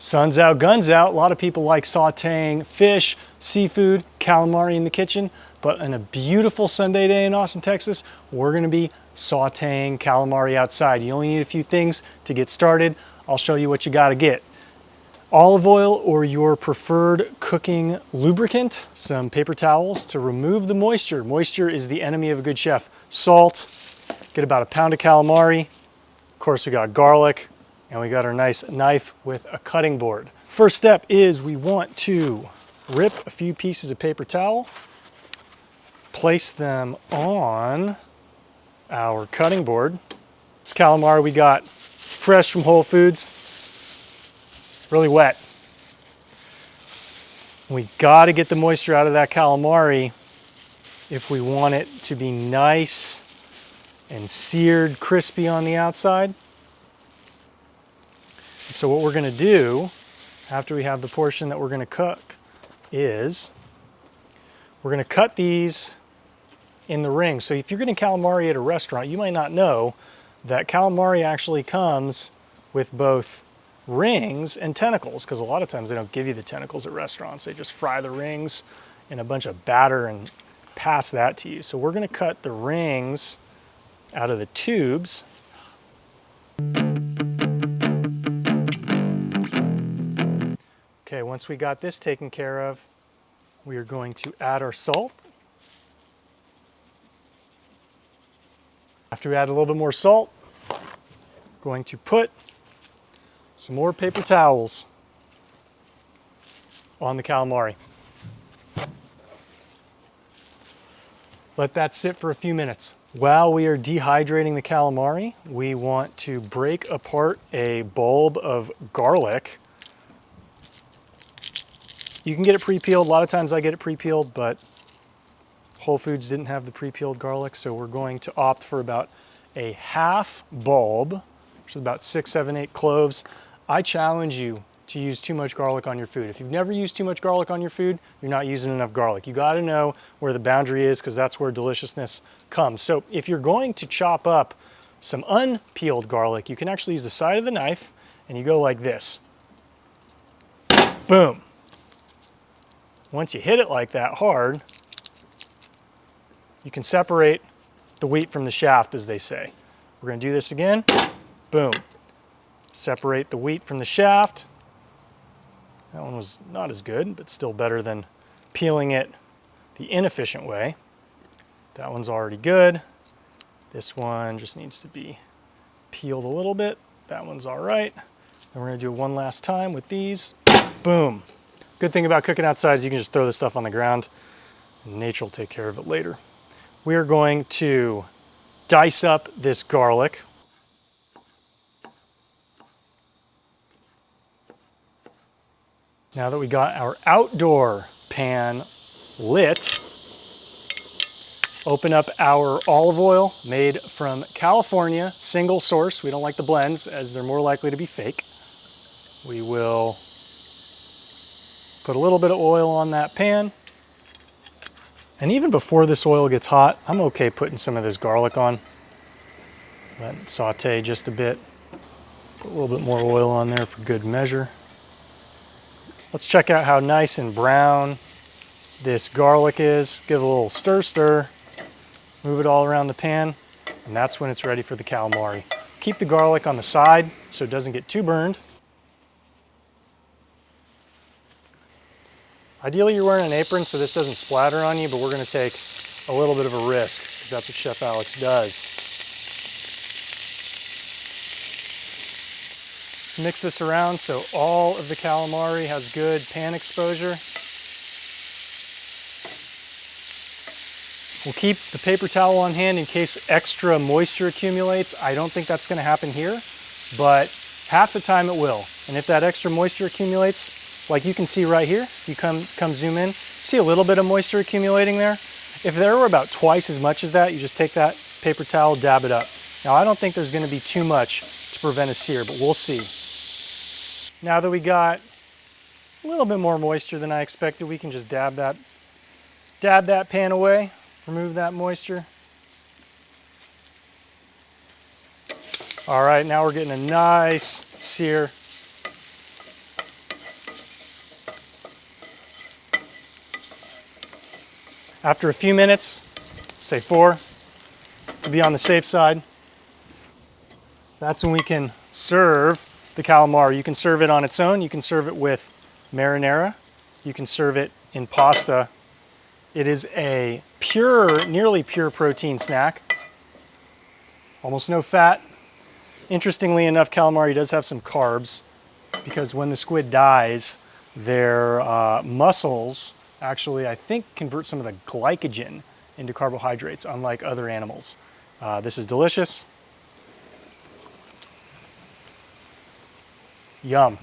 Sun's out, guns out. A lot of people like sauteing fish, seafood, calamari in the kitchen, but on a beautiful Sunday day in Austin, Texas, we're gonna be sauteing calamari outside. You only need a few things to get started. I'll show you what you gotta get. Olive oil or your preferred cooking lubricant, some paper towels to remove the moisture. Moisture is the enemy of a good chef. Salt, get about a pound of calamari. Of course, we got garlic, and we got our nice knife with a cutting board. First step is we want to rip a few pieces of paper towel, place them on our cutting board. This calamari we got fresh from Whole Foods, really wet. We gotta get the moisture out of that calamari if we want it to be nice and seared, crispy on the outside. So what we're gonna do after we have the portion that we're gonna cook is we're gonna cut these in the rings. So if you're getting calamari at a restaurant, you might not know that calamari actually comes with both rings and tentacles, because a lot of times they don't give you the tentacles at restaurants. They just fry the rings in a bunch of batter and pass that to you. So we're gonna cut the rings out of the tubes. Okay, once we got this taken care of, we are going to add our salt. After we add a little bit more salt, going to put some more paper towels on the calamari. Let that sit for a few minutes. While we are dehydrating the calamari, we want to break apart a bulb of garlic. You can get it pre-peeled. A lot of times I get it pre-peeled, but Whole Foods didn't have the pre-peeled garlic, so we're going to opt for about a half bulb, which is about 6, 7, 8 cloves. I challenge you to use too much garlic on your food. If you've never used too much garlic on your food, you're not using enough garlic. You gotta know where the boundary is, because that's where deliciousness comes. So if you're going to chop up some unpeeled garlic, you can actually use the side of the knife and you go like this. Boom. Once you hit it like that hard, you can separate the wheat from the shaft, as they say. We're gonna do this again. Boom. Separate the wheat from the shaft. That one was not as good, but still better than peeling it the inefficient way. That one's already good. This one just needs to be peeled a little bit. That one's all right. And we're gonna do it one last time with these. Boom. Good thing about cooking outside is you can just throw this stuff on the ground and nature will take care of it later. We are going to dice up this garlic. Now that we got our outdoor pan lit, open up our olive oil made from California, single source. We don't like the blends as they're more likely to be fake. We will put a little bit of oil on that pan. And even before this oil gets hot, I'm okay putting some of this garlic on. Let it saute just a bit. Put a little bit more oil on there for good measure. Let's check out how nice and brown this garlic is. Give it a little stir. Move it all around the pan, and that's when it's ready for the calamari. Keep the garlic on the side so it doesn't get too burned. Ideally, you're wearing an apron so this doesn't splatter on you, but we're gonna take a little bit of a risk because that's what Chef Alex does. Let's mix this around so all of the calamari has good pan exposure. We'll keep the paper towel on hand in case extra moisture accumulates. I don't think that's gonna happen here, but half the time it will. And if that extra moisture accumulates, like you can see right here, you come zoom in, see a little bit of moisture accumulating there. If there were about twice as much as that, you just take that paper towel, dab it up. Now I don't think there's gonna be too much to prevent a sear, but we'll see. Now that we got a little bit more moisture than I expected, we can just dab that pan away, remove that moisture. All right, now we're getting a nice sear. After a few minutes, say 4, to be on the safe side, that's when we can serve the calamari. You can serve it on its own. You can serve it with marinara. You can serve it in pasta. It is a pure, nearly pure protein snack. Almost no fat. Interestingly enough, calamari does have some carbs because when the squid dies, their muscles actually, I think, convert some of the glycogen into carbohydrates, unlike other animals. This is delicious. Yum.